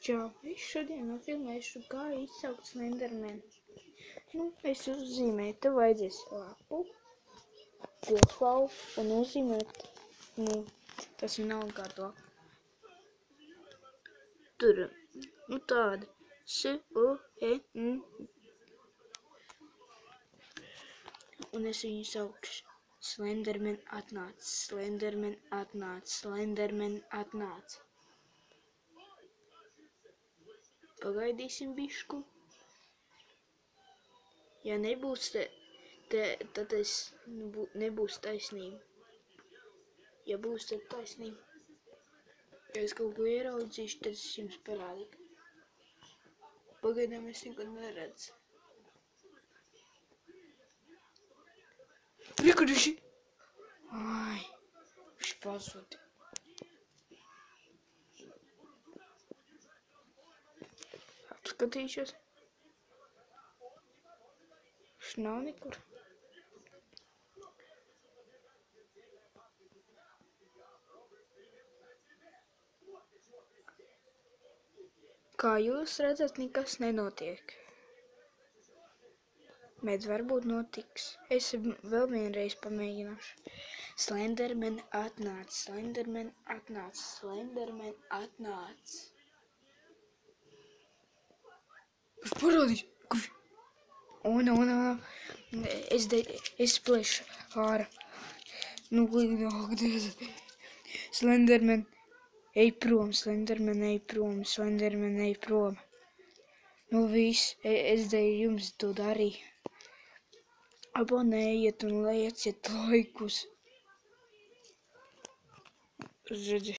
Čau, es šodien nofilmēšu, kā izsaukt Slendermanu. Es uzzīmēju, tev vajadzēs lapu, pieslauku un uzzīmēt, tas nav kā to. Tur, tāda, S-U-E-N. Un es viņu saukšu. Slenderman atnāc, Slenderman atnāc, Slenderman atnāc. Pagaidīsim bišku. Ja nebūs tad es nebūs taisnība. Ja būs, tad taisnība. Ja es kaut ko ieraudzīšu, tad es jums parādīšu. Pagaidām es neko neredzu. Prikuduši! Ai, viņš pazuda. Apskatīšos. Viņš nav nekur. Kā jūs redzat, nekas nenotiek. Bet varbūt notiks. Es vēl vienreiz pamēģināšu. Slenderman atnāc, Slenderman atnāc, Slenderman atnāc. Kurš parādīs? Kurš? Es plešu ārā. Slenderman, ej prom, Slenderman, ej prom, Slenderman, ej prom. Viss, es dēļ jums to darīju. Abonējiet un lieciet laikus. Redzi.